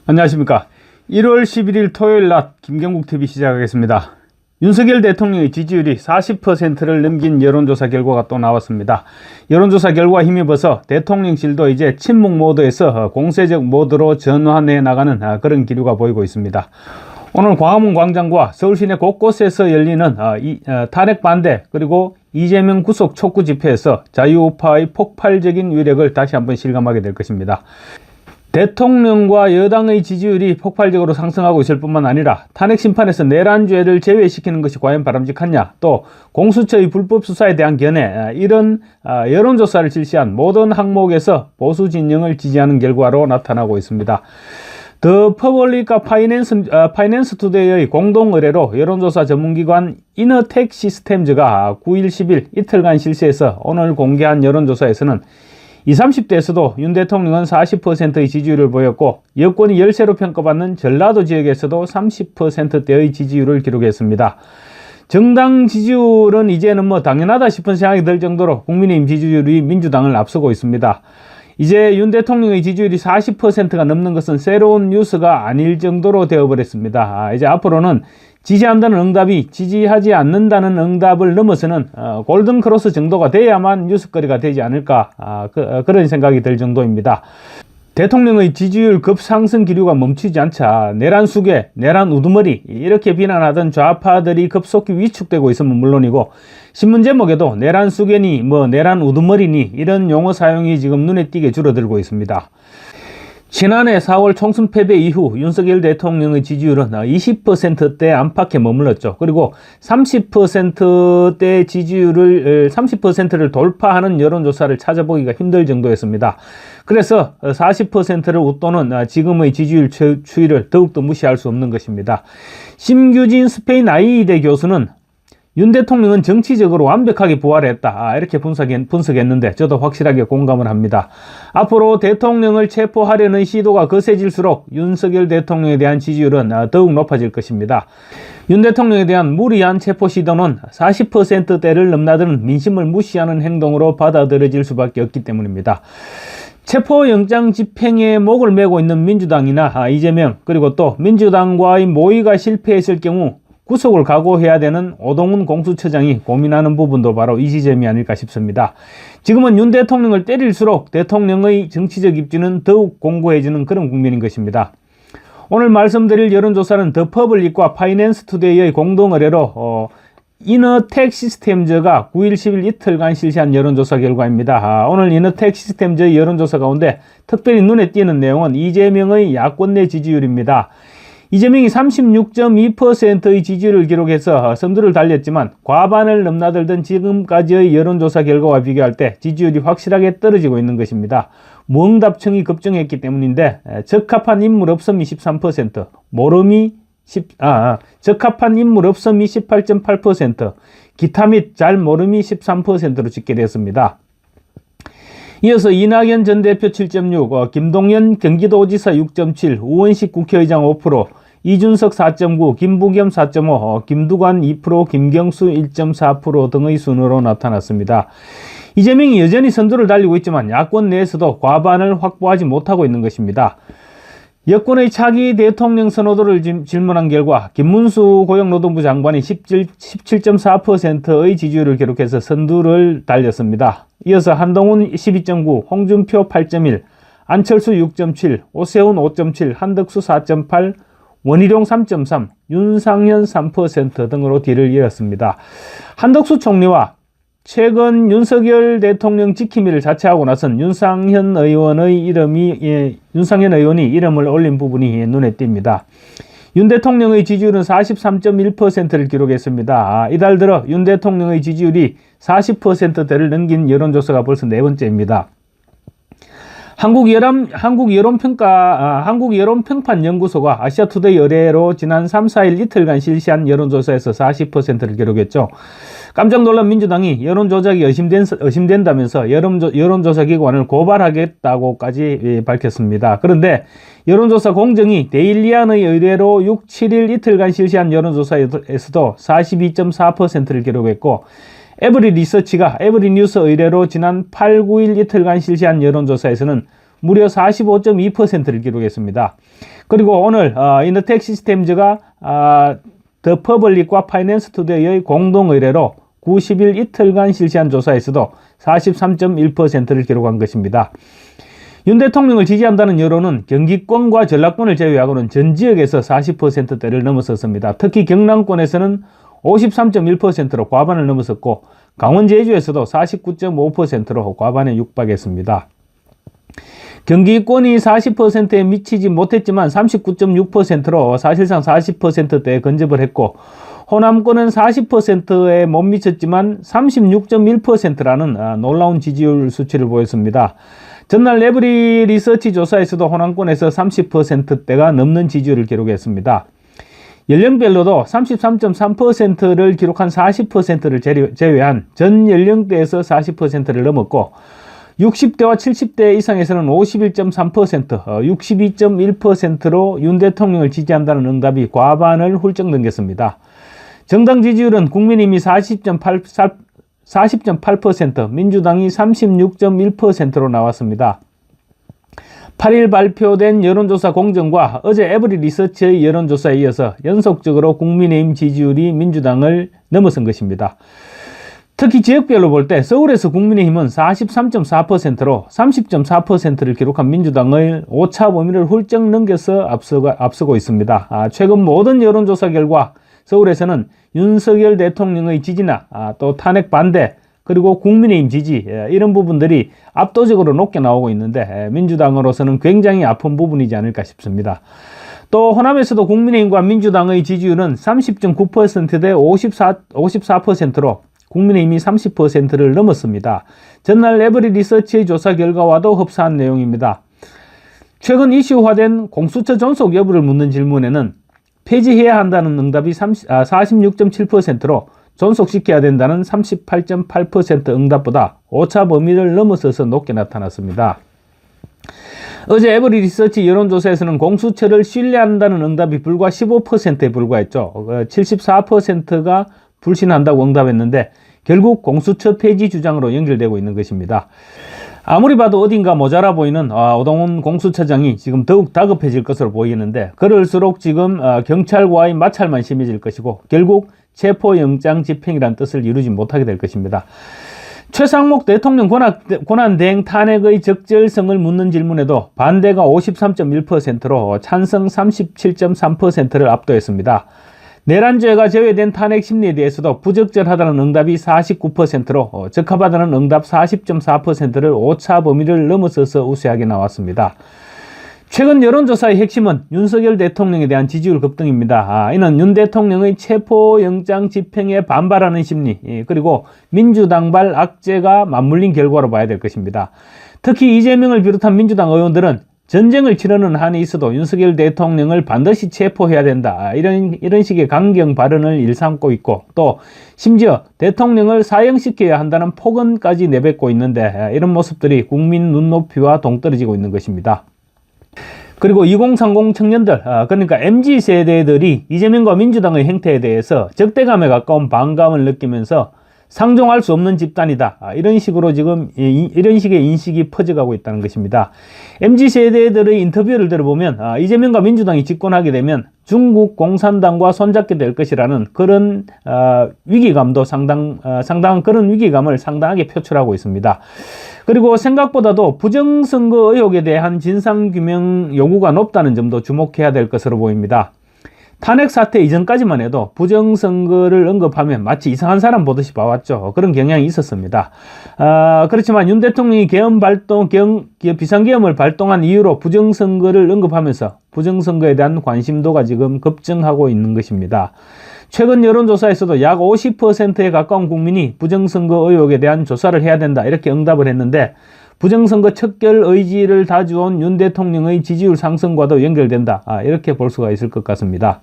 안녕하십니까. 1월 11일 토요일 낮 김경국TV 시작하겠습니다. 윤석열 대통령의 지지율이 40%를 넘긴 여론조사 결과가 또 나왔습니다. 여론조사 결과에 힘입어서 대통령실도 이제 침묵 모드에서 공세적 모드로 전환해 나가는 그런 기류가 보이고 있습니다. 오늘 광화문 광장과 서울 시내 곳곳에서 열리는 탄핵 반대 그리고 이재명 구속 촉구 집회에서 자유우파의 폭발적인 위력을 다시 한번 실감하게 될 것입니다. 대통령과 여당의 지지율이 폭발적으로 상승하고 있을 뿐만 아니라 탄핵 심판에서 내란죄를 제외시키는 것이 과연 바람직하냐, 또 공수처의 불법 수사에 대한 견해, 이런 여론조사를 실시한 모든 항목에서 보수 진영을 지지하는 결과로 나타나고 있습니다. 더 퍼블릭과 파이낸스 투데이의 공동 의뢰로 여론조사 전문기관 이너텍 시스템즈가 9일, 10일 이틀간 실시해서 오늘 공개한 여론조사에서는 20, 30대에서도 윤 대통령은 40%의 지지율을 보였고 여권이 열세로 평가받는 전라도 지역에서도 30%대의 지지율을 기록했습니다. 정당 지지율은 이제는 당연하다 싶은 생각이 들 정도로 국민의힘 지지율이 민주당을 앞서고 있습니다. 이제 윤 대통령의 지지율이 40%가 넘는 것은 새로운 뉴스가 아닐 정도로 되어버렸습니다. 이제 앞으로는 지지한다는 응답이 지지하지 않는다는 응답을 넘어서는 골든크로스 정도가 돼야만 뉴스거리가 되지 않을까, 그런 생각이 들 정도입니다. 대통령의 지지율 급상승 기류가 멈추지 않자 내란 수괴, 내란 우두머리 이렇게 비난하던 좌파들이 급속히 위축되고 있으면 물론이고 신문 제목에도 내란 수괴니 내란 우두머리니 이런 용어 사용이 지금 눈에 띄게 줄어들고 있습니다. 지난해 4월 총선 패배 이후 윤석열 대통령의 지지율은 20%대 안팎에 머물렀죠. 그리고 30%대 지지율을 30%를 돌파하는 여론조사를 찾아보기가 힘들 정도였습니다. 그래서 40%를 웃도는 지금의 지지율 추이를 더욱더 무시할 수 없는 것입니다. 심규진 스페인 아이대 교수는 윤 대통령은 정치적으로 완벽하게 부활했다, 이렇게 분석했는데 저도 확실하게 공감을 합니다. 앞으로 대통령을 체포하려는 시도가 거세질수록 윤석열 대통령에 대한 지지율은 더욱 높아질 것입니다. 윤 대통령에 대한 무리한 체포 시도는 40%대를 넘나드는 민심을 무시하는 행동으로 받아들여질 수밖에 없기 때문입니다. 체포영장 집행에 목을 메고 있는 민주당이나 이재명, 그리고 또 민주당과의 모의가 실패했을 경우 구속을 각오해야 되는 오동훈 공수처장이 고민하는 부분도 바로 이 지점이 아닐까 싶습니다. 지금은 윤 대통령을 때릴수록 대통령의 정치적 입지는 더욱 공고해지는 그런 국면인 것입니다. 오늘 말씀드릴 여론조사는 더 퍼블릭과 파이낸스 투데이의 공동 의뢰로 이너텍 시스템즈가 9일, 10일 이틀간 실시한 여론조사 결과입니다. 오늘 이너텍 시스템즈의 여론조사 가운데 특별히 눈에 띄는 내용은 이재명의 야권 내 지지율입니다. 이재명이 36.2%의 지지율을 기록해서 선두를 달렸지만 과반을 넘나들던 지금까지의 여론조사 결과와 비교할 때 지지율이 확실하게 떨어지고 있는 것입니다. 무응답층이 급증했기 때문인데 적합한 인물 없음이 13%, 적합한 인물 없음이 18.8%, 기타 및 잘 모름이 13%로 집계되었습니다. 이어서 이낙연 전 대표 7.6, 김동연 경기도지사 6.7, 우원식 국회의장 5%, 이준석 4.9, 김부겸 4.5, 김두관 2%, 김경수 1.4% 등의 순으로 나타났습니다. 이재명이 여전히 선두를 달리고 있지만 야권 내에서도 과반을 확보하지 못하고 있는 것입니다. 여권의 차기 대통령 선호도를 질문한 결과 김문수 고용노동부 장관이 17.4%의 지지율을 기록해서 선두를 달렸습니다. 이어서 한동훈 12.9, 홍준표 8.1, 안철수 6.7, 오세훈 5.7, 한덕수 4.8, 원희룡 3.3, 윤상현 3% 등으로 뒤를 이었습니다. 한덕수 총리와 최근 윤석열 대통령 지킴이를 자처하고 나선 윤상현 의원이 이름을 올린 부분이 눈에 띕니다. 윤 대통령의 지지율은 43.1%를 기록했습니다. 이달 들어 윤 대통령의 지지율이 40%대를 넘긴 여론조사가 벌써 네 번째입니다. 한국여론평판연구소가 아시아투데이 의뢰로 지난 3, 4일 이틀간 실시한 여론조사에서 40%를 기록했죠. 깜짝 놀란 민주당이 여론조작이 의심된다면서 여론조사기관을 고발하겠다고까지 밝혔습니다. 그런데 여론조사 공정위 데일리안의 의뢰로 6, 7일 이틀간 실시한 여론조사에서도 42.4%를 기록했고 에브리리서치가 에브리뉴스 의뢰로 지난 8, 9일 이틀간 실시한 여론조사에서는 무려 45.2%를 기록했습니다. 그리고 오늘 이너텍 시스템즈가 더 퍼블릭과 파이낸스 투데이의 공동 의뢰로 90일 이틀간 실시한 조사에서도 43.1%를 기록한 것입니다. 윤 대통령을 지지한다는 여론은 경기권과 전라권을 제외하고는 전 지역에서 40%대를 넘어섰습니다. 특히 경남권에서는 53.1%로 과반을 넘어섰고 강원 제주에서도 49.5%로 과반에 육박했습니다. 경기권이 40%에 미치지 못했지만 39.6%로 사실상 40%대에 근접을 했고 호남권은 40%에 못 미쳤지만 36.1%라는 놀라운 지지율 수치를 보였습니다. 전날 에브리 리서치 조사에서도 호남권에서 30%대가 넘는 지지율을 기록했습니다. 연령별로도 33.3%를 기록한 40%를 제외한 전 연령대에서 40%를 넘었고 60대와 70대 이상에서는 51.3%, 62.1%로 윤 대통령을 지지한다는 응답이 과반을 훌쩍 넘겼습니다. 정당 지지율은 국민의힘이 40.8%, 민주당이 36.1%로 나왔습니다. 8일 발표된 여론조사 공정과 어제 에브리 리서치의 여론조사에 이어서 연속적으로 국민의힘 지지율이 민주당을 넘어선 것입니다. 특히 지역별로 볼 때 서울에서 국민의힘은 43.4%로 30.4%를 기록한 민주당을 오차 범위를 훌쩍 넘겨서 앞서고 있습니다. 최근 모든 여론조사 결과 서울에서는 윤석열 대통령의 지지나 또 탄핵 반대 그리고 국민의힘 지지 이런 부분들이 압도적으로 높게 나오고 있는데 민주당으로서는 굉장히 아픈 부분이지 않을까 싶습니다. 또 호남에서도 국민의힘과 민주당의 지지율은 30.9% 대 54%로 국민의힘이 30%를 넘었습니다. 전날 에브리 리서치의 조사 결과와도 흡사한 내용입니다. 최근 이슈화된 공수처 존속 여부를 묻는 질문에는 폐지해야 한다는 응답이 46.7%로 존속시켜야 된다는 38.8% 응답보다 오차 범위를 넘어서서 높게 나타났습니다. 어제 에브리 리서치 여론조사에서는 공수처를 신뢰한다는 응답이 불과 15%에 불과했죠. 74%가 불신한다고 응답했는데 결국 공수처 폐지 주장으로 연결되고 있는 것입니다. 아무리 봐도 어딘가 모자라 보이는 오동훈 공수처장이 지금 더욱 다급해질 것으로 보이는데 그럴수록 지금 경찰과의 마찰만 심해질 것이고 결국 체포영장 집행이란 뜻을 이루지 못하게 될 것입니다. 최상목 대통령 권한대행 탄핵의 적절성을 묻는 질문에도 반대가 53.1%로 찬성 37.3%를 압도했습니다. 내란죄가 제외된 탄핵 심리에 대해서도 부적절하다는 응답이 49%로 적합하다는 응답 40.4%를 오차 범위를 넘어서서 우세하게 나왔습니다. 최근 여론조사의 핵심은 윤석열 대통령에 대한 지지율 급등입니다. 이는 윤 대통령의 체포영장 집행에 반발하는 심리 그리고 민주당발 악재가 맞물린 결과로 봐야 될 것입니다. 특히 이재명을 비롯한 민주당 의원들은 전쟁을 치르는 한이 있어도 윤석열 대통령을 반드시 체포해야 된다. 이런 식의 강경 발언을 일삼고 있고 또 심지어 대통령을 사형시켜야 한다는 폭언까지 내뱉고 있는데 이런 모습들이 국민 눈높이와 동떨어지고 있는 것입니다. 그리고 2030 청년들, 그러니까 MZ세대들이 이재명과 민주당의 행태에 대해서 적대감에 가까운 반감을 느끼면서 상종할 수 없는 집단이다. 이런 식으로 지금 이런 식의 인식이 퍼져가고 있다는 것입니다. MZ세대들의 인터뷰를 들어보면 이재명과 민주당이 집권하게 되면 중국 공산당과 손잡게 될 것이라는 그런 위기감도 상당한 그런 위기감을 상당하게 표출하고 있습니다. 그리고 생각보다도 부정선거 의혹에 대한 진상규명 요구가 높다는 점도 주목해야 될 것으로 보입니다. 탄핵 사태 이전까지만 해도 부정선거를 언급하면 마치 이상한 사람 보듯이 봐왔죠. 그런 경향이 있었습니다. 그렇지만 윤 대통령이 비상계엄을 발동한 이유로 부정선거를 언급하면서 부정선거에 대한 관심도가 지금 급증하고 있는 것입니다. 최근 여론조사에서도 약 50%에 가까운 국민이 부정선거 의혹에 대한 조사를 해야 된다 이렇게 응답을 했는데 부정선거 척결 의지를 다져온 윤 대통령의 지지율 상승과도 연결된다 이렇게 볼 수가 있을 것 같습니다.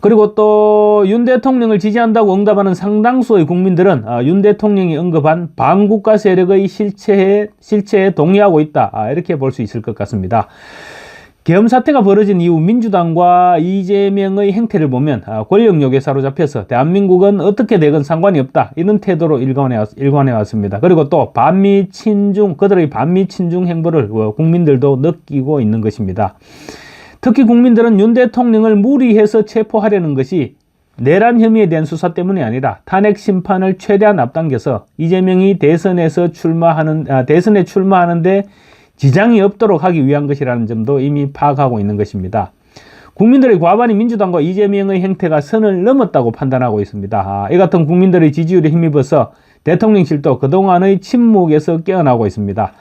그리고 또 윤 대통령을 지지한다고 응답하는 상당수의 국민들은 윤 대통령이 언급한 반국가 세력의 실체에 동의하고 있다 이렇게 볼 수 있을 것 같습니다. 계엄 사태가 벌어진 이후 민주당과 이재명의 행태를 보면 권력욕에 사로잡혀서 대한민국은 어떻게 되건 상관이 없다, 이런 태도로 일관해 왔습니다. 그리고 또 반미 친중, 그들의 반미 친중 행보를 국민들도 느끼고 있는 것입니다. 특히 국민들은 윤 대통령을 무리해서 체포하려는 것이 내란 혐의에 대한 수사 때문이 아니라 탄핵 심판을 최대한 앞당겨서 이재명이 대선에 출마하는데 지장이 없도록 하기 위한 것이라는 점도 이미 파악하고 있는 것입니다. 국민들의 과반이 민주당과 이재명의 행태가 선을 넘었다고 판단하고 있습니다. 이 같은 국민들의 지지율에 힘입어서 대통령실도 그동안의 침묵에서 깨어나고 있습니다.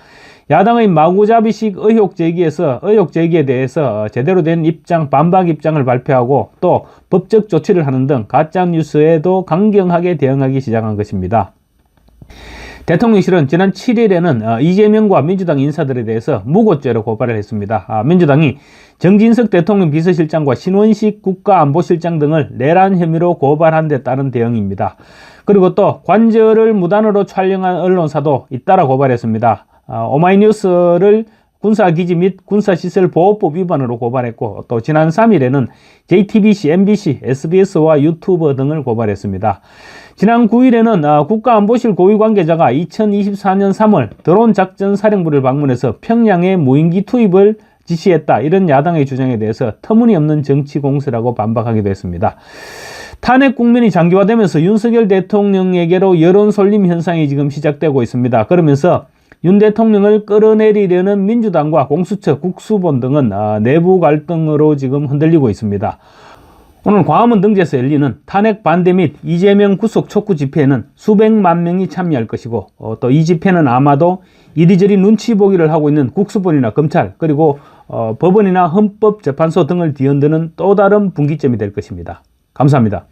야당의 마구잡이식 의혹 제기에 대해서 제대로 된 반박 입장을 발표하고 또 법적 조치를 하는 등 가짜뉴스에도 강경하게 대응하기 시작한 것입니다. 대통령실은 지난 7일에는 이재명과 민주당 인사들에 대해서 무고죄로 고발을 했습니다. 민주당이 정진석 대통령 비서실장과 신원식 국가안보실장 등을 내란 혐의로 고발한 데 따른 대응입니다. 그리고 또 관저를 무단으로 촬영한 언론사도 잇따라 고발했습니다. 오마이뉴스를 군사기지 및 군사시설보호법 위반으로 고발했고, 또 지난 3일에는 JTBC, MBC, SBS와 유튜버 등을 고발했습니다. 지난 9일에는 국가안보실 고위 관계자가 2024년 3월 드론 작전 사령부를 방문해서 평양에 무인기 투입을 지시했다, 이런 야당의 주장에 대해서 터무니없는 정치 공세라고 반박하기도 했습니다. 탄핵 국면이 장기화되면서 윤석열 대통령에게로 여론 쏠림 현상이 지금 시작되고 있습니다. 그러면서 윤 대통령을 끌어내리려는 민주당과 공수처, 국수본 등은 내부 갈등으로 지금 흔들리고 있습니다. 오늘 광화문 등지에서 열리는 탄핵 반대 및 이재명 구속 촉구 집회에는 수백만 명이 참여할 것이고, 또 이 집회는 아마도 이리저리 눈치 보기를 하고 있는 국수본이나 검찰, 그리고 법원이나 헌법재판소 등을 뒤흔드는 또 다른 분기점이 될 것입니다. 감사합니다.